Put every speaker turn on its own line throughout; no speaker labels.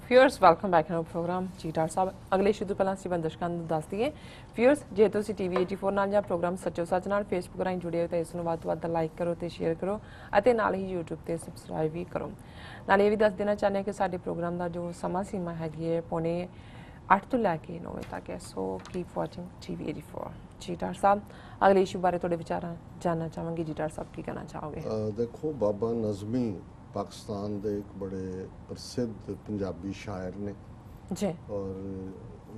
Viewers welcome back in program जी doctor साहब अगले इशू तो पहला ਅਸੀਂ ਦਰਸ਼ਕਾਂ ਨੂੰ ਦੱਸ ਦਈਏ व्यूअर्स ਜੇ ਤੁਸੀਂ ਟੀਵੀ 84 ਨਾਲ ਜਾਂ ਪ੍ਰੋਗਰਾਮ ਸੱਚੋ ਸੱਚ ਨਾਲ ਫੇਸਬੁੱਕ ਰਾਹੀਂ ਜੁੜੇ ਹੋ ਤਾਂ ਇਸ ਨੂੰ ਵੱਧ ਤੋਂ ਵੱਧ ਲਾਈਕ ਕਰੋ ਤੇ ਸ਼ੇਅਰ ਕਰੋ ਅਤੇ ਨਾਲ ਹੀ YouTube ਤੇ ਸਬਸਕ੍ਰਾਈਬ ਵੀ ਕਰੋ। ਨਾਲ ਇਹ ਵੀ ਦੱਸ ਦੇਣਾ ਚਾਹੁੰਦੇ ਕਿ ਸਾਡੇ ਪ੍ਰੋਗਰਾਮ ਦਾ ਜੋ ਸਮਾਂ ਸੀਮਾ ਹੈਗੀ ਹੈ ਪੌਣੇ 8 ਤੋਂ ਲੈ ਕੇ 9 ਵਜੇ ਤੱਕ ਹੈ। ਸੋ ਕੀਪ ਵਾਚਿੰਗ ਟੀਵੀ 84। ਜੀ ਡਾਕਟਰ ਸਾਹਿਬ ਅਗਲੇ ਇਸ਼ੂ ਬਾਰੇ ਤੁਹਾਡੇ ਵਿਚਾਰ ਜਾਨਣਾ ਚਾਹਾਂਗੇ। ਜੀ ਡਾਕਟਰ ਸਾਹਿਬ ਕੀ ਕਹਿਣਾ ਚਾਹੋਗੇ?
देखो बाबा नज़मी पाकिस्तान के एक बड़े प्रसिद्ध पंजाबी शायर ने
जी
और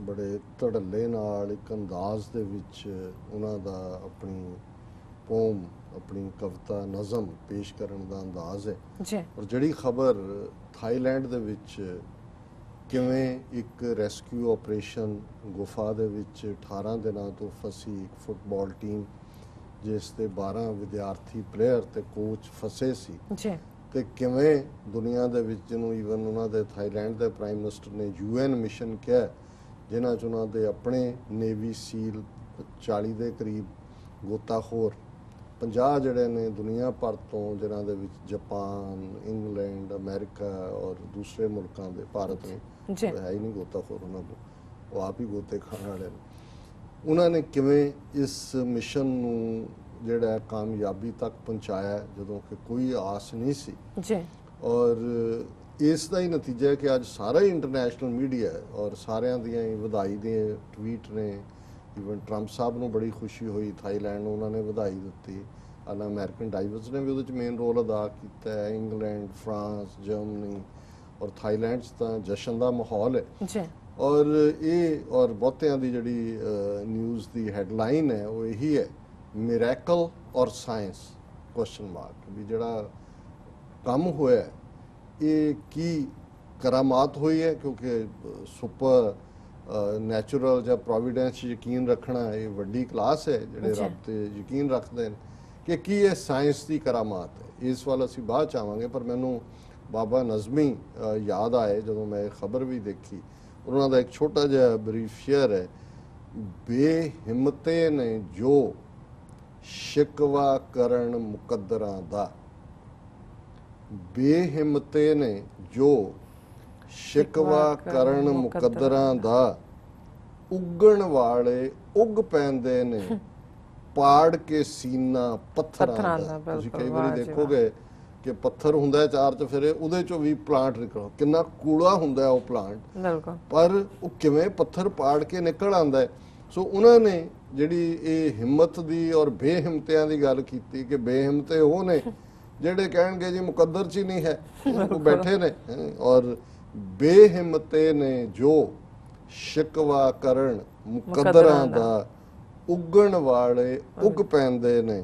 बड़े धड़ल्ले नाल एक अंदाज दे विच उन्हां दा अपनी पोम अपनी कविता नज़म पेश करन दा अंदाज है
जी
और जिहड़ी खबर थाईलैंड दे विच किवें एक रेस्क्यू ऑपरेशन गुफा दे विच 18 दिनां तो फसी एक फुटबॉल टीम जिस ते 12 विद्यार्थी प्लेयर ते कोच फसे सी
जी
ਤੇ ਕਿਵੇਂ ਦੁਨੀਆ ਦੇ ਵਿੱਚ ਜਿਹਨੂੰ ਈਵਨ ਉਹਨਾਂ ਦੇ ਥਾਈਲੈਂਡ ਦੇ ਪ੍ਰਾਈਮ ਮਿਨਿਸਟਰ ਨੇ UN ਮਿਸ਼ਨ ਕਿਹਾ ਜਿਨ੍ਹਾਂ 'ਚ ਉਹਨਾਂ ਦੇ ਆਪਣੇ ਨੇਵੀ ਸੀਲ 40 ਦੇ ਕਰੀਬ ਗੋਤਾਖੋਰ 50 ਜਿਹੜੇ ਨੇ ਦੁਨੀਆ ਭਰ ਤੋਂ ਜਿਨ੍ਹਾਂ ਦੇ ਵਿੱਚ ਜਾਪਾਨ ਇੰਗਲੈਂਡ ਅਮਰੀਕਾ ਔਰ ਦੂਸਰੇ ਮੁਲਕਾਂ ਦੇ ਭਾਰਤ ਨੇ ਹੈ ਹੀ ਨਹੀਂ ਗੋਤਾਖੋਰ ਉਹਨਾਂ ਨੂੰ ਉਹ ਆਪ ਹੀ ਗੋਤੇ ਖਾਣ ਵਾਲੇ ਨੇ ਉਹਨਾਂ ਨੇ ਕਿਵੇਂ ਇਸ ਮਿਸ਼ਨ ਨੂੰ ਜਿਹੜਾ ਕਾਮਯਾਬੀ ਤੱਕ ਪਹੁੰਚਾਇਆ ਜਦੋਂ ਕਿ ਕੋਈ ਆਸ ਨਹੀਂ ਸੀ
ਜੀ
ਔਰ ਇਸ ਦਾ ਹੀ ਨਤੀਜਾ ਹੈ ਕਿ ਅੱਜ ਸਾਰਾ ਹੀ ਇੰਟਰਨੈਸ਼ਨਲ ਮੀਡੀਆ ਔਰ ਸਾਰਿਆਂ ਦੀਆਂ ਹੀ ਵਧਾਈ ਦੇ ਟਵੀਟ ਨੇ ਈਵਨ ਟਰੰਪ ਸਾਹਿਬ ਨੂੰ ਬੜੀ ਖੁਸ਼ੀ ਹੋਈ ਥਾਈਲੈਂਡ ਨੂੰ ਉਹਨਾਂ ਨੇ ਵਧਾਈ ਦਿੱਤੀ ਆਲਾ ਅਮਰੀਕਨ ਡਾਈਵਰਸ ਨੇ ਵੀ ਉਹਦੇ 'ਚ ਮੇਨ ਰੋਲ ਅਦਾ ਕੀਤਾ ਹੈ ਇੰਗਲੈਂਡ ਫਰਾਂਸ ਜਰਮਨੀ ਔਰ ਥਾਈਲੈਂਡ 'ਚ ਤਾਂ ਜਸ਼ਨ ਦਾ ਮਾਹੌਲ ਹੈ
ਜੀ
ਔਰ ਇਹ ਔਰ ਬਹੁਤਿਆਂ ਦੀ ਜਿਹੜੀ ਨਿਊਜ਼ ਦੀ ਹੈਡਲਾਈਨ ਹੈ ਉਹ ਇਹੀ ਹੈ मिरेकल और साइंस क्वेश्चन मार्क भी जड़ा काम होया ये की करामात हुई है क्योंकि सुपर नैचुरल या प्रोविडेंस यकीन रखना ये वड्डी क्लास है जिहड़े रब ते यकीन रखते हैं कि ये साइंस की करामात है इस वाल असीं बाद चाहांगे पर मैनू बाबा नज़मी याद आए जदों मैं खबर भी देखी उन्होंने दा एक छोटा जिहा ब्रीफ शेयर है बेहिम्मते ने जो शिकवा करण मुकद्दरां दा बेहिम्मते ने जो शिकवा करण मुकद्दरां दा उगण वाले उग पैंदे ने पाड़ के सीना पत्थरां दा तुसीं कई वारी देखोगे कि पत्थर हुंदा है चार च फिर उहदे चों भी प्लांट निकल किन्ना कूड़ा हुंदा है वो प्लांट
बिल्कुल पर
वो किवें पत्थर पाड़ के निकल आंदा है सो उन्होंने ਜਿਹੜੀ ਇਹ ਹਿੰਮਤ ਦੀ ਔਰ ਬੇਹਿੰਮਤਿਆਂ ਦੀ ਗੱਲ ਕੀਤੀ ਕਿ ਬੇਹਿੰਮਤੇ ਉਹ ਨੇ ਜਿਹੜੇ ਕਹਿਣਗੇ ਜੀ ਮੁਕੱਦਰ 'ਚ ਹੀ ਨਹੀਂ ਹੈ ਉਹ ਬੈਠੇ ਨੇ ਔਰ ਬੇਹਿੰਮਤੇ ਨੇ ਜੋ ਸ਼ਿਕਵਾ ਕਰਨ ਮੁਕੱਦਰਾਂ ਦਾ ਉਗਣ ਵਾਲੇ ਉਗ ਪੈਂਦੇ ਨੇ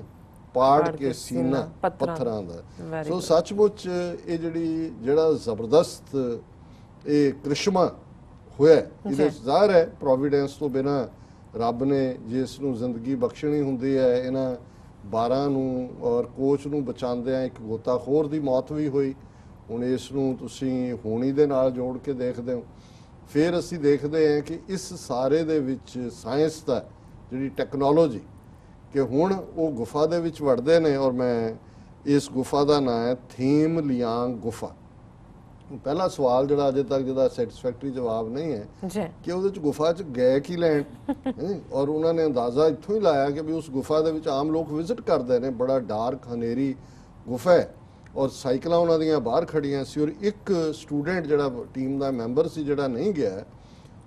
ਪਾੜ ਕੇ ਸੀਨਾ ਪੱਥਰਾਂ ਦਾ ਸੋ ਸੱਚਮੁੱਚ ਇਹ ਜਿਹੜਾ ਜ਼ਬਰਦਸਤ ਇਹ ਕ੍ਰਿਸ਼ਮਾ ਹੋਇਆ ਇਹਦੇ ਜ਼ਾਹਿਰ ਹੈ ਪ੍ਰੋਵੀਡੈਂਸ ਤੋਂ ਬਿਨਾਂ ਰੱਬ ਨੇ ਜਿਸ ਨੂੰ ਜ਼ਿੰਦਗੀ ਬਖਸ਼ਣੀ ਹੁੰਦੀ ਹੈ ਇਹਨਾਂ 12 ਨੂੰ ਔਰ ਕੋਚ ਨੂੰ ਬਚਾਉਂਦਿਆਂ ਇੱਕ ਗੋਤਾਖੋਰ ਦੀ ਮੌਤ ਵੀ ਹੋਈ ਹੁਣ ਇਸ ਨੂੰ ਤੁਸੀਂ ਹੋਣੀ ਦੇ ਨਾਲ ਜੋੜ ਕੇ ਦੇਖਦੇ ਹੋ ਫਿਰ ਅਸੀਂ ਦੇਖਦੇ ਹਾਂ ਕਿ ਇਸ ਸਾਰੇ ਦੇ ਵਿੱਚ ਸਾਇੰਸ ਦਾ ਜਿਹੜੀ ਟੈਕਨੋਲੋਜੀ ਕਿ ਹੁਣ ਉਹ ਗੁਫਾ ਦੇ ਵਿੱਚ ਵੜਦੇ ਨੇ ਔਰ ਮੈਂ ਇਸ ਗੁਫਾ ਦਾ ਨਾਂ ਹੈ ਥੀਮ ਲਿਆਂਗ ਗੁਫਾ ਪਹਿਲਾ ਸਵਾਲ ਜਿਹੜਾ ਅਜੇ ਤੱਕ ਜਿਹਦਾ ਸੈਟੀਸਫੈਕਟਰੀ ਜਵਾਬ ਨਹੀਂ ਹੈ ਕਿ ਉਹਦੇ ਚ ਗੁਫਾ ਚ ਗਏ ਕੀ ਲੈਣ ਔਰ ਉਹਨਾਂ ਨੇ ਅੰਦਾਜ਼ਾ ਇੱਥੋਂ ਹੀ ਲਾਇਆ ਕਿ ਵੀ ਉਸ ਗੁਫਾ ਦੇ ਵਿੱਚ ਆਮ ਲੋਕ ਵਿਜ਼ਿਟ ਕਰਦੇ ਨੇ ਬੜਾ ਡਾਰਕ ਹਨੇਰੀ ਗੁਫਾ ਹੈ ਔਰ ਸਾਈਕਲਾਂ ਉਹਨਾਂ ਦੀਆਂ ਬਾਹਰ ਖੜੀਆਂ ਸੀ ਔਰ ਇੱਕ ਸਟੂਡੈਂਟ ਜਿਹੜਾ ਟੀਮ ਦਾ ਮੈਂਬਰ ਸੀ ਜਿਹੜਾ ਨਹੀਂ ਗਿਆ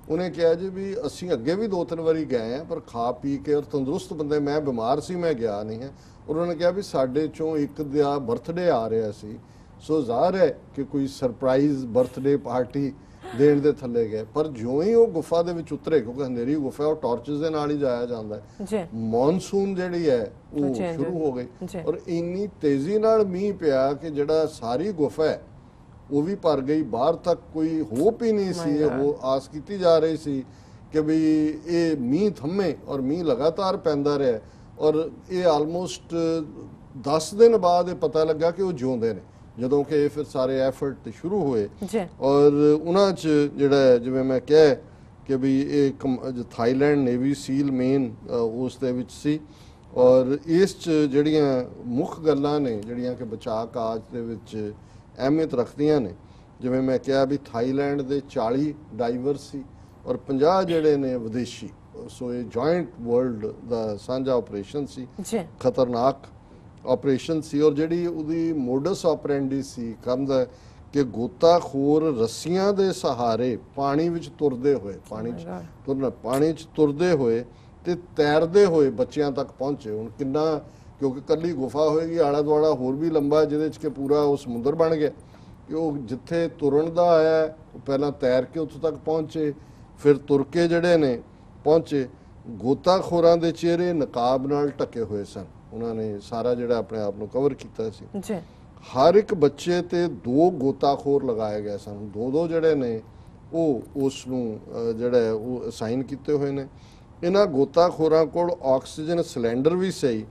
ਉਹਨੇ ਕਿਹਾ ਜੀ ਵੀ ਅਸੀਂ ਅੱਗੇ ਵੀ 2-3 ਵਾਰੀ ਗਏ ਆ ਪਰ ਖਾ ਪੀ ਕੇ ਔਰ ਤੰਦਰੁਸਤ ਬੰਦੇ ਮੈਂ ਬਿਮਾਰ ਸੀ ਮੈਂ ਗਿਆ ਨਹੀਂ ਹੈ ਉਹਨਾਂ ਨੇ ਕਿਹਾ ਵੀ ਸਾਡੇ ਚੋਂ ਇੱਕ ਦਾ ਬਰਥਡੇ ਆ ਰਿਹਾ ਸੀ ਸੋ ਜ਼ਾਹਰ ਹੈ ਕਿ ਕੋਈ ਸਰਪ੍ਰਾਈਜ਼ ਬਰਥਡੇ ਪਾਰਟੀ ਦੇਣ ਦੇ ਥੱਲੇ ਗਏ ਪਰ ਜਿਉਂ ਹੀ ਉਹ ਗੁਫਾ ਦੇ ਵਿੱਚ ਉਤਰੇ ਕਿਉਂਕਿ ਹਨੇਰੀ ਗੁਫਾ ਉਹ ਟਾਰਚਸ ਦੇ ਨਾਲ ਹੀ ਜਾਇਆ ਜਾਂਦਾ ਹੈ ਮੌਨਸੂਨ ਜਿਹੜੀ ਹੈ ਉਹ ਸ਼ੁਰੂ ਹੋ ਗਈ ਔਰ ਇੰਨੀ ਤੇਜ਼ੀ ਨਾਲ ਮੀਂਹ ਪਿਆ ਕਿ ਜਿਹੜਾ ਸਾਰੀ ਗੁਫਾ ਹੈ ਉਹ ਵੀ ਭਰ ਗਈ ਬਾਹਰ ਤੱਕ ਕੋਈ ਹੋਪ ਹੀ ਨਹੀਂ ਸੀ ਉਹ ਆਸ ਕੀਤੀ ਜਾ ਰਹੀ ਸੀ ਕਿ ਵੀ ਇਹ ਮੀਂਹ ਥੰਮੇ ਔਰ ਮੀਂਹ ਲਗਾਤਾਰ ਪੈਂਦਾ ਰਿਹਾ ਔਰ ਇਹ ਆਲਮੋਸਟ 10 ਦਿਨ ਬਾਅਦ ਇਹ ਪਤਾ ਲੱਗਾ ਕਿ ਉਹ ਜਿਉਂਦੇ ਨੇ ਜਦੋਂ ਕਿ ਫਿਰ ਸਾਰੇ ਐਫਰਟ ਸ਼ੁਰੂ ਹੋਏ ਔਰ ਉਹਨਾਂ 'ਚ ਜਿਹੜਾ ਜਿਵੇਂ ਮੈਂ ਕਿਹਾ ਕਿ ਵੀ ਇਹ ਥਾਈਲੈਂਡ ਨੇਵੀ ਸੀਲ ਮੇਨ ਉਸ ਦੇ ਵਿੱਚ ਸੀ ਔਰ ਇਸ 'ਚ ਜਿਹੜੀਆਂ ਮੁੱਖ ਗੱਲਾਂ ਨੇ ਜਿਹੜੀਆਂ ਕਿ ਬਚਾਅ ਕਾਜ ਦੇ ਵਿੱਚ ਅਹਿਮੀਅਤ ਰੱਖਦੀਆਂ ਨੇ ਜਿਵੇਂ ਮੈਂ ਕਿਹਾ ਵੀ ਥਾਈਲੈਂਡ ਦੇ 40 ਡਾਈਵਰ ਸੀ ਔਰ 50 ਜਿਹੜੇ ਨੇ ਵਿਦੇਸ਼ੀ। ਸੋ ਇਹ ਜੁਆਇੰਟ ਵਰਲਡ ਦਾ ਸਾਂਝਾ ਆਪਰੇਸ਼ਨ ਸੀ,
ਜੀ
ਖਤਰਨਾਕ ਆਪਰੇਸ਼ਨ ਸੀ। ਔਰ ਜਿਹੜੀ ਉਹਦੀ ਮੋਡਸ ਆਪਰੈਂਡੀ ਸੀ ਕੰਮ ਦਾ ਕਿ ਗੋਤਾਖੋਰ ਰੱਸੀਆਂ ਦੇ ਸਹਾਰੇ ਪਾਣੀ ਵਿੱਚ ਤੁਰਦੇ ਹੋਏ, ਪਾਣੀ 'ਚ ਤੁਰਨਾ, ਪਾਣੀ 'ਚ ਤੁਰਦੇ ਹੋਏ ਤੇ ਤੈਰਦੇ ਹੋਏ ਬੱਚਿਆਂ ਤੱਕ ਪਹੁੰਚੇ। ਹੁਣ ਕਿੰਨਾ, ਕਿਉਂਕਿ ਕੱਲੀ ਗੁਫਾ ਹੋਏਗੀ, ਆਲਾ ਦੁਆਲਾ ਹੋਰ ਵੀ ਲੰਬਾ ਜਿਹਦੇ 'ਚ ਕਿ ਪੂਰਾ ਉਹ ਸਮੁੰਦਰ ਬਣ ਗਿਆ ਕਿ ਉਹ ਜਿੱਥੇ ਤੁਰਨ ਦਾ ਆਇਆ ਉਹ ਪਹਿਲਾਂ ਤੈਰ ਕੇ ਉੱਥੋਂ ਤੱਕ ਪਹੁੰਚੇ, ਫਿਰ ਤੁਰ ਕੇ ਜਿਹੜੇ ਨੇ ਪਹੁੰਚੇ। ਗੋਤਾਖੋਰਾਂ ਦੇ ਚਿਹਰੇ ਨਕਾਬ ਨਾਲ ਢਕੇ ਹੋਏ ਸਨ, ਉਹਨਾਂ ਨੇ ਸਾਰਾ ਜਿਹੜਾ ਆਪਣੇ ਆਪ ਨੂੰ ਕਵਰ ਕੀਤਾ ਸੀ।
ਜੀ
ਹਰ ਇੱਕ ਬੱਚੇ ਤੇ 2 ਗੋਤਾਖੋਰ ਲਗਾਏ ਗਏ ਸਨ, 2-2 ਜਿਹੜੇ ਨੇ ਉਹ ਉਸ ਨੂੰ ਜਿਹੜਾ ਉਹ ਅਸਾਈਨ ਕੀਤੇ ਹੋਏ ਨੇ। ਇਹਨਾਂ ਗੋਤਾਖੋਰਾਂ ਕੋਲ ਆਕਸੀਜਨ ਸਿਲੰਡਰ ਵੀ ਸੀ।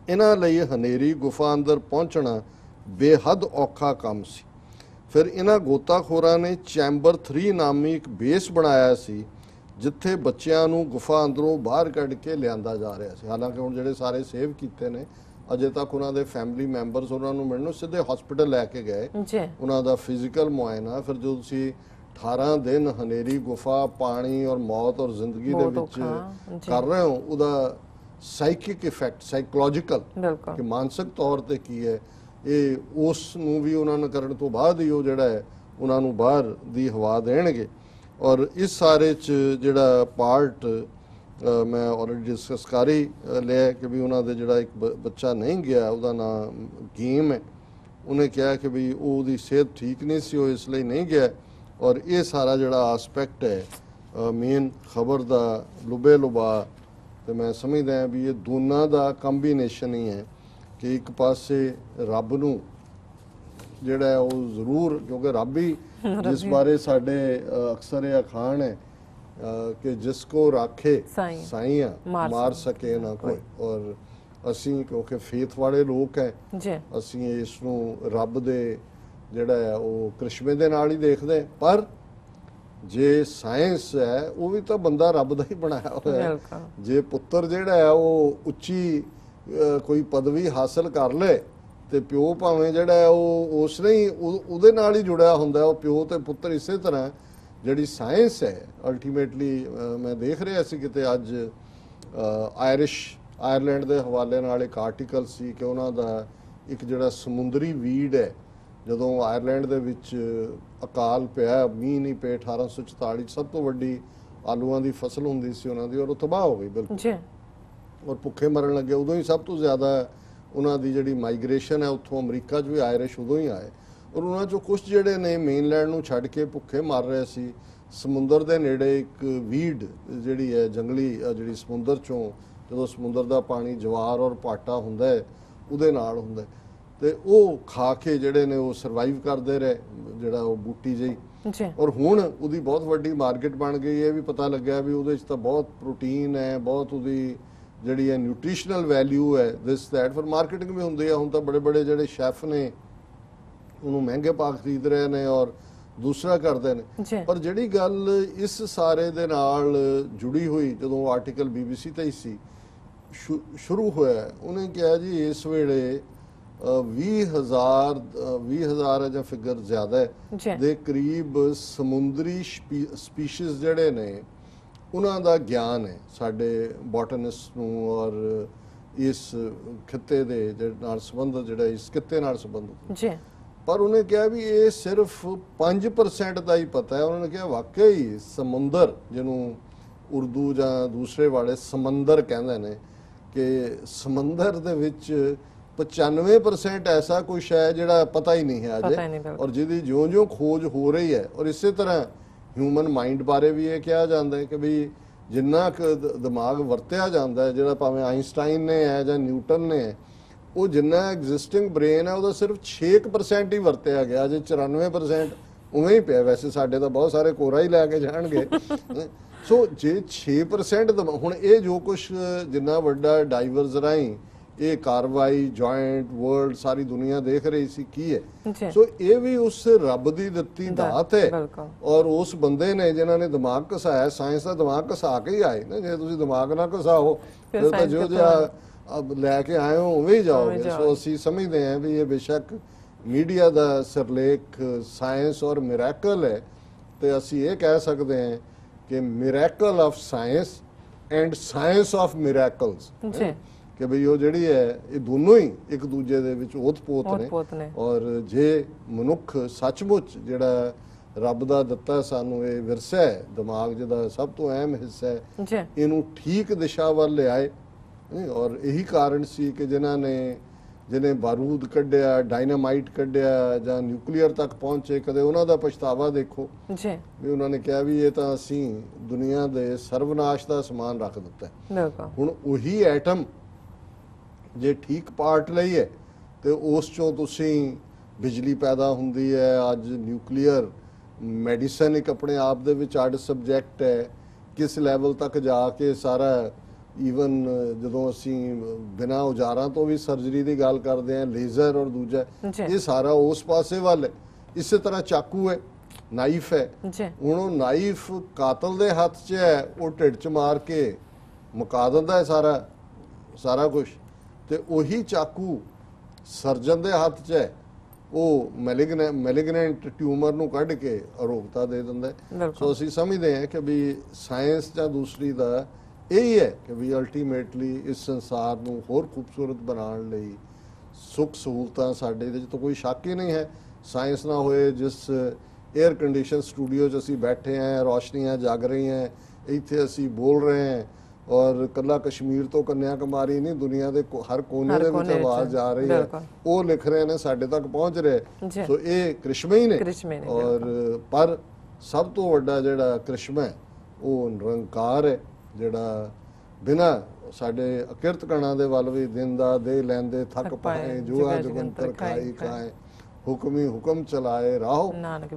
ਇਹਨਾਂ ਲਈ ਹਨੇਰੀ ਗੁਫਾ ਅੰਦਰ ਪਹੁੰਚਣਾ ਬੇਹੱਦ ਔਖਾ ਕੰਮ ਸੀ। ਫਿਰ ਇਹਨਾਂ ਗੋਤਾਖੋਰਾਂ ਨੇ ਚੈਂਬਰ 3 ਨਾਮੀ ਇੱਕ ਬੇਸ ਬਣਾਇਆ ਸੀ ਜਿੱਥੇ ਬੱਚਿਆਂ ਨੂੰ ਗੁਫਾ ਅੰਦਰੋਂ ਬਾਹਰ ਕੱਢ ਕੇ ਲਿਆਂਦਾ ਜਾ ਰਿਹਾ ਸੀ। ਹਾਲਾਂਕਿ ਹੁਣ ਜਿਹੜੇ ਸਾਰੇ ਸੇਵ ਕੀਤੇ ਨੇ ਅਜੇ ਤੱਕ ਉਹਨਾਂ ਦੇ ਫੈਮਿਲੀ ਮੈਂਬਰਸ ਉਹਨਾਂ ਨੂੰ ਮਿਲਣ ਸਿੱਧੇ ਹਸਪੀਟਲ ਲੈ ਕੇ ਗਏ, ਉਹਨਾਂ ਦਾ ਫਿਜ਼ੀਕਲ ਮੁਆਇਨਾ। ਫਿਰ ਜਦੋਂ ਤੁਸੀਂ 18 ਦਿਨ ਹਨੇਰੀ ਗੁਫਾ, ਪਾਣੀ ਔਰ ਮੌਤ ਔਰ ਜ਼ਿੰਦਗੀ ਦੇ ਵਿੱਚ ਕਰ ਰਹੇ ਹੋ, ਉਹਦਾ ਸਾਈਕਿਕ ਇਫੈਕਟ, ਸਾਈਕੋਲੋਜੀਕਲ ਕਿ ਮਾਨਸਿਕ ਤੌਰ ਤੇ ਕੀ ਹੈ, ਇਹ ਉਸ ਨੂੰ ਵੀ ਉਹਨਾਂ ਨੂੰ ਕਰਨ ਤੋਂ ਬਾਅਦ ਹੀ ਉਹ ਜਿਹੜਾ ਹੈ ਉਹਨਾਂ ਨੂੰ ਬਾਹਰ ਦੀ ਹਵਾ ਦੇਣਗੇ। ਔਰ ਇਸ ਸਾਰੇ 'ਚ ਜਿਹੜਾ ਪਾਰਟ ਮੈਂ ਆਲਰੇਡੀ ਡਿਸਕਸ ਕਰ ਹੀ ਲਿਆ ਕਿ ਵੀ ਉਹਨਾਂ ਦੇ ਜਿਹੜਾ ਇੱਕ ਬੱਚਾ ਨਹੀਂ ਗਿਆ, ਉਹਦਾ ਨਾਮ ਗੇਮ ਹੈ। ਉਹਨੇ ਕਿਹਾ ਕਿ ਵੀ ਉਹਦੀ ਸਿਹਤ ਠੀਕ ਨਹੀਂ ਸੀ, ਉਹ ਇਸ ਲਈ ਨਹੀਂ ਗਿਆ। ਔਰ ਇਹ ਸਾਰਾ ਜਿਹੜਾ ਆਸਪੈਕਟ ਹੈ ਮੇਨ ਖਬਰ ਦਾ ਲੁਬੇ ਲੁਬਾ, ਤੇ ਮੈਂ ਸਮਝਦਾ ਹਾਂ ਵੀ ਇਹ ਦੋਨਾਂ ਦਾ ਕੰਬੀਨੇਸ਼ਨ ਹੀ ਹੈ ਕਿ ਇੱਕ ਪਾਸੇ ਰੱਬ ਨੂੰ ਜਿਹੜਾ ਉਹ ਜ਼ਰੂਰ, ਕਿਉਂਕਿ ਰੱਬ ਹੀ ਜਿਸ ਬਾਰੇ ਸਾਡੇ ਅਕਸਰ ਇਹ ਅਖਾਣ ਹੈ ਕਿ ਜਿਸ ਕੋ ਰਾਖੇ ਸਾਈਆਂ ਮਾਰ ਸਕੇ ਨਾ ਕੋਈ। ਔਰ ਅਸੀਂ ਕਿਉਂਕਿ ਫੇਥ ਵਾਲੇ ਲੋਕ ਹੈ, ਅਸੀਂ ਇਸ ਨੂੰ ਰੱਬ ਦੇ ਜਿਹੜਾ ਹੈ ਉਹ ਕ੍ਰਿਸ਼ਮੇ ਦੇ ਨਾਲ ਹੀ ਦੇਖਦੇ। ਪਰ ਜੇ ਸਾਇੰਸ ਹੈ ਉਹ ਵੀ ਤਾਂ ਬੰਦਾ ਰੱਬ ਦਾ ਹੀ ਬਣਾਇਆ ਹੋਇਆ ਹੈ। ਜੇ ਪੁੱਤਰ ਜਿਹੜਾ ਹੈ ਉਹ ਉੱਚੀ ਕੋਈ ਪਦਵੀ ਹਾਸਲ ਕਰ ਲੇ ਤੇ ਪਿਓ ਭਾਵੇਂ ਜਿਹੜਾ ਹੈ ਉਹ ਉਸ ਨੇ ਹੀ ਉਹਦੇ ਨਾਲ ਹੀ ਜੁੜਿਆ ਹੁੰਦਾ, ਉਹ ਪਿਓ ਤੇ ਪੁੱਤਰ। ਇਸੇ ਤਰ੍ਹਾਂ ਜਿਹੜੀ ਸਾਇੰਸ ਹੈ ਅਲਟੀਮੇਟਲੀ, ਮੈਂ ਦੇਖ ਰਿਹਾ ਸੀ ਕਿਤੇ ਅੱਜ ਆਇਰਲੈਂਡ ਦੇ ਹਵਾਲੇ ਨਾਲ ਇੱਕ ਆਰਟੀਕਲ ਸੀ ਕਿ ਉਹਨਾਂ ਦਾ ਇੱਕ ਜਿਹੜਾ ਸਮੁੰਦਰੀ ਵੀਡ ਹੈ, ਜਦੋਂ ਆਇਰਲੈਂਡ ਦੇ ਵਿੱਚ ਅਕਾਲ ਪਿਆ, ਮੀਂਹ ਨਹੀਂ ਪਏ 1844, ਸਭ ਤੋਂ ਵੱਡੀ ਆਲੂਆਂ ਦੀ ਫਸਲ ਹੁੰਦੀ ਸੀ ਉਹਨਾਂ ਦੀ, ਔਰ ਉਹ ਤਬਾਹ ਹੋ ਗਈ ਬਿਲਕੁਲ, ਔਰ ਭੁੱਖੇ ਮਰਨ ਲੱਗੇ। ਉਦੋਂ ਹੀ ਸਭ ਤੋਂ ਜ਼ਿਆਦਾ ਉਹਨਾਂ ਦੀ ਜਿਹੜੀ ਮਾਈਗ੍ਰੇਸ਼ਨ ਹੈ ਉੱਥੋਂ ਅਮਰੀਕਾ 'ਚ ਵੀ ਆਇਰਿਸ਼ ਉਦੋਂ ਹੀ ਆਏ। ਔਰ ਉਹਨਾਂ 'ਚੋਂ ਕੁਛ ਜਿਹੜੇ ਨੇ ਮੇਨਲੈਂਡ ਨੂੰ ਛੱਡ ਕੇ ਭੁੱਖੇ ਮਰ ਰਹੇ ਸੀ। ਸਮੁੰਦਰ ਦੇ ਨੇੜੇ ਇੱਕ ਵੀਡ ਜਿਹੜੀ ਹੈ ਜੰਗਲੀ, ਜਿਹੜੀ ਸਮੁੰਦਰ 'ਚੋਂ ਜਦੋਂ ਸਮੁੰਦਰ ਦਾ ਪਾਣੀ ਜਵਾਰ ਔਰ ਪਾਟਾ ਹੁੰਦਾ ਹੈ ਉਹਦੇ ਨਾਲ ਹੁੰਦਾ, ਤੇ ਉਹ ਖਾ ਕੇ ਜਿਹੜੇ ਨੇ ਉਹ ਸਰਵਾਈਵ ਕਰਦੇ ਰਹੇ, ਜਿਹੜਾ ਉਹ ਬੂਟੀ ਜਿਹੀ। ਔਰ ਹੁਣ ਉਹਦੀ ਬਹੁਤ ਵੱਡੀ ਮਾਰਕੀਟ ਬਣ ਗਈ। ਇਹ ਵੀ ਪਤਾ ਲੱਗਿਆ ਵੀ ਉਹਦੇ 'ਚ ਤਾਂ ਬਹੁਤ ਪ੍ਰੋਟੀਨ ਹੈ, ਬਹੁਤ ਉਹਦੀ ਜਿਹੜੀ ਹੈ ਨਿਊਟ੍ਰੀਸ਼ਨਲ ਵੈਲਿਊ ਹੈ, ਦਿਸ ਦੈਟ। ਫਿਰ ਮਾਰਕੀਟਿੰਗ ਵੀ ਹੁੰਦੀ ਹੈ। ਹੁਣ ਤਾਂ ਬੜੇ ਬੜੇ ਜਿਹੜੇ ਸ਼ੈਫ ਨੇ ਉਹਨੂੰ ਮਹਿੰਗੇ ਪਾ ਖਰੀਦ ਰਹੇ ਨੇ ਔਰ ਦੂਸਰਾ ਕਰਦੇ ਨੇ। ਪਰ ਜਿਹੜੀ ਗੱਲ ਇਸ ਸਾਰੇ ਦੇ ਨਾਲ ਜੁੜੀ ਹੋਈ, ਜਦੋਂ ਆਰਟੀਕਲ BBC ਤੇ ਹੀ ਸੀ ਸ਼ੁਰੂ ਹੋਇਆ, ਉਹਨੇ ਕਿਹਾ ਜੀ ਇਸ ਵੇਲੇ 20,000 ਜਾਂ ਫਿਗਰ ਜ਼ਿਆਦਾ ਹੈ ਦੇ ਕਰੀਬ ਸਮੁੰਦਰੀ ਸਪੀਸ਼ੀਜ਼ ਜਿਹੜੇ ਨੇ ਉਹਨਾਂ ਦਾ ਗਿਆਨ ਹੈ ਸਾਡੇ ਬੋਟਨਿਸਟ ਨੂੰ, ਔਰ ਇਸ ਖਿੱਤੇ ਦੇ ਜਿਹੜੇ ਨਾਲ ਸੰਬੰਧਿਤ, ਜਿਹੜਾ ਇਸ ਖਿੱਤੇ ਨਾਲ ਸੰਬੰਧਿਤ। ਪਰ ਉਹਨੇ ਕਿਹਾ ਵੀ ਇਹ ਸਿਰਫ 5% ਦਾ ਹੀ ਪਤਾ ਹੈ। ਉਹਨਾਂ ਨੇ ਕਿਹਾ ਵਾਕਈ ਸਮੁੰਦਰ, ਜਿਹਨੂੰ ਉਰਦੂ ਜਾਂ ਦੂਸਰੇ ਵਾਲੇ ਸਮੁੰਦਰ ਕਹਿੰਦੇ ਨੇ, ਕਿ ਸਮੁੰਦਰ ਦੇ ਵਿੱਚ 95% ਐਸਾ ਕੁਛ ਹੈ ਜਿਹੜਾ ਪਤਾ ਹੀ ਨਹੀਂ ਹੈ ਅਜੇ, ਔਰ ਜਿਹਦੀ ਜਿਉਂ-ਜਿਉਂ ਖੋਜ ਹੋ ਰਹੀ ਹੈ। ਔਰ ਇਸੇ ਤਰ੍ਹਾਂ ਹਿਊਮਨ ਮਾਈਂਡ ਬਾਰੇ ਵੀ ਇਹ ਕਿਹਾ ਜਾਂਦਾ ਹੈ ਕਿ ਵੀ ਜਿੰਨਾ ਕੁ ਦਿਮਾਗ ਵਰਤਿਆ ਜਾਂਦਾ ਹੈ, ਜਿਹੜਾ ਭਾਵੇਂ ਆਇਨਸਟਾਈਨ ਨੇ ਹੈ ਜਾਂ ਨਿਊਟਨ ਨੇ, ਉਹ ਜਿੰਨਾ ਐਗਜ਼ਿਸਟਿੰਗ ਬ੍ਰੇਨ ਹੈ ਉਹਦਾ ਸਿਰਫ 6% ਹੀ ਵਰਤਿਆ ਗਿਆ, ਜੇ 94% ਉਵੇਂ ਹੀ ਪਿਆ। ਵੈਸੇ ਸਾਡੇ ਤਾਂ ਬਹੁਤ ਸਾਰੇ ਕੋਰਾ ਹੀ ਲੈ ਕੇ ਜਾਣਗੇ। ਸੋ ਜੇ 6% ਹੁਣ ਇਹ ਜੋ ਕੁਛ ਜਿੰਨਾ ਵੱਡਾ ਡਾਈਵਰਸ ਰਾਹੀਂ ਇਹ ਕਾਰਵਾਈ ਜੁਆਇੰਟ ਵਰਲਡ ਸਾਰੀ ਦੁਨੀਆ ਦੇਖ ਰਹੀ ਸੀ ਕੀ ਹੈ। ਸੋ ਇਹ ਵੀ ਉਸ ਰੱਬ ਦੀ ਦਿੱਤੀ ਦਾਤ ਹੈ, ਔਰ ਉਸ ਬੰਦੇ ਨੇ ਜਿਨ੍ਹਾਂ ਨੇ ਦਿਮਾਗ ਘਸਾਇਆ। ਸਾਇੰਸ ਦਾ ਦਿਮਾਗ ਘਸਾ ਕੇ ਹੀ ਆਏ ਨਾ, ਜੇ ਤੁਸੀਂ ਦਿਮਾਗ ਨਾ ਘਸਾਓ ਫਿਰ ਤਾਂ ਜੋ ਜਿਹਾ ਲੈ ਕੇ ਆਏ ਹੋ ਉਵੇਂ ਹੀ ਜਾਓਗੇ। ਸੋ ਅਸੀਂ ਸਮਝਦੇ ਹਾਂ ਵੀ ਇਹ ਬੇਸ਼ੱਕ ਮੀਡੀਆ ਦਾ ਸਿਰਲੇਖ ਸਾਇੰਸ ਔਰ ਮਿਰੈਕਲ ਹੈ, ਤੇ ਅਸੀਂ ਇਹ ਕਹਿ ਸਕਦੇ ਹਾਂ ਕਿ miracle of science and science of miracles,
ਜੀ
ਕਿ ਭਈ ਉਹ ਜਿਹੜੀ ਹੈ ਇਹ ਦੋਨੋਂ ਹੀ ਇੱਕ ਦੂਜੇ ਦੇ ਵਿੱਚ ਓਤ-ਪੋਤ ਨੇ। ਔਰ ਜੇ ਮਨੁੱਖ ਸੱਚਮੁੱਚ ਜਿਹੜਾ ਰੱਬ ਦਾ ਦਿੱਤਾ ਸਾਨੂੰ ਇਹ ਵਿਰਸਾ ਹੈ, ਦਿਮਾਗ ਜਿਹਦਾ ਸਭ ਤੋਂ ਅਹਿਮ ਹਿੱਸਾ ਹੈ,
ਜੀ
ਇਹਨੂੰ ਠੀਕ ਦਿਸ਼ਾ ਵੱਲ ਲਿਆਏ। ਔਰ ਇਹੀ ਕਾਰਨ ਸੀ ਕਿ ਜਿਹਨੇ ਬਾਰੂਦ ਕੱਢਿਆ, ਡਾਇਨਾਮਾਈਟ ਕੱਢਿਆ ਜਾਂ ਨਿਊਕਲੀਅਰ ਤੱਕ ਪਹੁੰਚੇ, ਕਦੇ ਉਹਨਾਂ ਦਾ ਪਛਤਾਵਾ ਦੇਖੋ
ਜੀ
ਵੀ ਉਹਨਾਂ ਨੇ ਕਿਹਾ ਵੀ ਇਹ ਤਾਂ ਅਸੀਂ ਦੁਨੀਆ ਦੇ ਸਰਵਨਾਸ਼ ਦਾ ਸਮਾਨ ਰੱਖ ਦਿੱਤਾ।
ਬਿਲਕੁਲ।
ਹੁਣ ਉਹੀ ਐਟਮ ਜੇ ਠੀਕ ਪਾਰਟ ਲਈ ਹੈ ਤੇ ਉਸ ਚੋਂ ਤੁਸੀਂ ਬਿਜਲੀ ਪੈਦਾ ਹੁੰਦੀ ਹੈ। ਅੱਜ ਨਿਊਕਲੀਅਰ ਮੈਡੀਸਨ ਇੱਕ ਆਪਣੇ ਆਪ ਦੇ ਵਿੱਚ ਅੱਡ ਸਬਜੈਕਟ ਹੈ, ਕਿਸ ਲੈਵਲ ਤੱਕ ਜਾ ਕੇ ਸਾਰਾ ਈਵਨ ਜਦੋਂ ਅਸੀਂ ਬਿਨਾਂ ਔਜ਼ਾਰਾਂ ਤੋਂ ਵੀ ਸਰਜਰੀ ਦੀ ਗੱਲ ਕਰਦੇ ਹਾਂ, ਲੇਜ਼ਰ ਔਰ ਦੂਜਾ, ਇਹ ਸਾਰਾ ਉਸ ਪਾਸੇ ਵੱਲ ਹੈ। ਇਸੇ ਤਰ੍ਹਾਂ ਚਾਕੂ ਹੈ, ਨਾਈਫ ਹੈ। ਹੁਣ ਉਹ ਨਾਈਫ ਕਾਤਲ ਦੇ ਹੱਥ 'ਚ ਹੈ, ਉਹ ਢਿੱਡ 'ਚ ਮਾਰ ਕੇ ਮੁਕਾ ਦਿੰਦਾ ਹੈ ਸਾਰਾ ਕੁਝ, ਤੇ ਉਹੀ ਚਾਕੂ ਸਰਜਨ ਦੇ ਹੱਥ 'ਚ ਹੈ, ਉਹ ਮੈਲਿਗਨੈਂਟ ਟਿਊਮਰ ਨੂੰ ਕੱਢ ਕੇ ਅਰੋਗਤਾ ਦੇ ਦਿੰਦਾ ਹੈ। ਸੋ ਅਸੀਂ ਸਮਝਦੇ ਹਾਂ ਕਿ ਵੀ ਸਾਇੰਸ ਜਾਂ ਦੂਸਰੀ ਦਾ ਇਹੀ ਹੈ ਕਿ ਵੀ ਅਲਟੀਮੇਟਲੀ ਇਸ ਸੰਸਾਰ ਨੂੰ ਹੋਰ ਖੂਬਸੂਰਤ ਬਣਾਉਣ ਲਈ ਸੁੱਖ ਸਹੂਲਤਾਂ ਸਾਡੇ ਇਹਦੇ 'ਚ ਤਾਂ ਕੋਈ ਸ਼ੱਕ ਹੀ ਨਹੀਂ ਹੈ। ਸਾਇੰਸ ਨਾ ਹੋਏ, ਜਿਸ 에ਅਰ ਕੰਡੀਸ਼ਨ ਸਟੂਡੀਓ 'ਚ ਅਸੀਂ ਬੈਠੇ ਹਾਂ, ਰੌਸ਼ਨੀਆਂ ਜਗ ਰਹੀਆਂ, ਇੱਥੇ ਅਸੀਂ ਬੋਲ ਰਹੇ ਹਾਂ, ਔਰ ਕੱਲਾ ਕਸ਼ਮੀਰ ਤੋਂ ਕੰਨਿਆ ਕੁਮਾਰੀ ਨਹੀਂ, ਦੁਨੀਆ ਦੇ ਹਰ ਕੋਨੇ ਦੇ ਵਿੱਚ ਆਵਾਜ਼ ਜਾ ਰਹੀ ਹੈ, ਉਹ ਲਿਖ ਰਹੇ ਨੇ, ਸਾਡੇ ਤੱਕ ਪਹੁੰਚ ਰਿਹਾ। ਸੋ ਇਹ ਕ੍ਰਿਸ਼ਮੇ ਹੀ ਨੇ। ਔਰ ਪਰ ਸਭ ਤੋਂ ਵੱਡਾ ਜਿਹੜਾ ਕ੍ਰਿਸ਼ਮਾ ਹੈ ਉਹ ਨਿਰੰਕਾਰ ਹੈ, ਜਿਹੜਾ ਬਿਨਾਂ ਸਾਡੇ ਅਕਿਰਤ ਕਣਾਂ ਦੇ ਵੱਲ ਵੀ ਦਿਨ ਦਾ ਦੇ ਲੈਂਦੇ ਥੱਕ ਪਾਏ, ਜੁਆ ਜੁਗੰਤਰ ਖਾਈ ਹੁਕਮੀ ਹੁਕਮ ਚਲਾਏ ਰਾਹੋ ਨਾਨਕ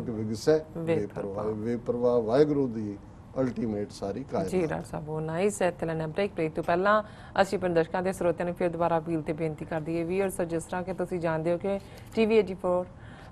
ਵਿਗਸੈ ਬੇਪਰਵਾਹ ਵਾਹਿਗੁਰੂ ਦੀ ਅਲਟੀਮੇਟ ਸਾਰੀ ਕਾਇਨਾਤ।
ਜੀ ਡਾਕਟਰ ਸਾਹਿਬ, ਉਹ ਨਾਈਸ ਹੈ। ਤੇ ਲੈਣਾ ਬ੍ਰੇਕ ਤੋਂ ਪਹਿਲਾਂ ਅਸੀਂ ਆਪਣੇ ਦਰਸ਼ਕਾਂ ਦੇ ਸਰੋਤਿਆਂ ਨੂੰ ਫਿਰ ਦੁਬਾਰਾ ਅਪੀਲ ਤੇ ਬੇਨਤੀ ਕਰਦੀ ਹੈ ਵੀਅਰਸ, ਜਿਸ ਤਰ੍ਹਾਂ ਕਿ ਤੁਸੀਂ ਜਾਣਦੇ ਹੋ ਕਿ TV 84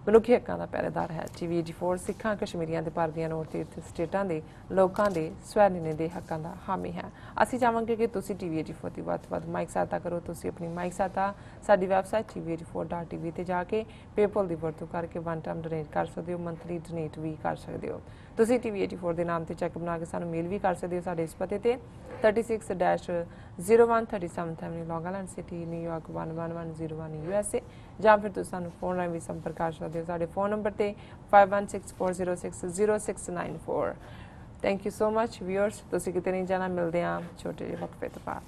ਮਨੁੱਖੀ ਹੱਕਾਂ ਦਾ ਪਹਿਰੇਦਾਰ ਹੈ। TV 84 ਸਿੱਖਾਂ, ਕਸ਼ਮੀਰੀਆਂ ਤੇ ਭਾਰਤੀਆਂ ਨੌਰਥ ਤੀਰਥ ਸਟੇਟਾਂ ਦੇ ਲੋਕਾਂ ਦੇ ਸਵੈ ਨਿਰਣੇ ਦੇ ਹੱਕਾਂ ਦਾ ਹਾਮੀ ਹੈ। ਅਸੀਂ ਚਾਹਾਂਗੇ ਕਿ ਤੁਸੀਂ TV 84 ਦੀ ਵੱਧ ਤੋਂ ਵੱਧ ਮਾਈਕ ਸਹਾਇਤਾ ਕਰੋ। ਤੁਸੀਂ ਆਪਣੀ ਮਾਈਕ ਸਹਾਇਤਾ ਸਾਡੀ ਵੈਬਸਾਈਟ tv84.tv ਤੇ ਜਾ ਕੇ ਪੇਪਲ ਦੀ ਵਰਤੋਂ ਕਰਕੇ ਵਨ ਟਾਈਮ ਡੋਨੇਟ ਕਰ ਸਕਦੇ ਹੋ, ਮੰਥਲੀ ਡੋਨੇਟ ਵੀ ਕਰ ਸਕਦੇ ਹੋ। ਤੁਸੀਂ TV 84 ਦੇ ਨਾਮ ਤੇ ਚੈੱਕ ਬਣਾ ਕੇ ਸਾਨੂੰ ਮੇਲ ਵੀ ਕਰ ਸਕਦੇ ਹੋ ਸਾਡੇ ਇਸ ਪਤੇ ਤੇ 36-0137 ਐਵਨਿਊ, ਲੌਂਗ ਆਈਲੈਂਡ ਸਿਟੀ, ਨਿਊਯਾਰਕ 11101 USA, ਜਾਂ ਫਿਰ ਤੁਸੀਂ ਸਾਨੂੰ ਫੋਨ ਰਾਹੀਂ ਵੀ ਸੰਪਰਕ ਕਰ ਸਕਦੇ ਹੋ ਸਾਡੇ ਫੋਨ ਨੰਬਰ ਤੇ 5164060694। Thank you so much viewers, ਤੁਸੀਂ ਕਿਤੇ ਨਹੀਂ ਜਾਣਾ, ਮਿਲਦੇ ਹਾਂ ਛੋਟੇ ਜਿਹੇ ਵਕਫੇ ਤੋਂ ਬਾਅਦ।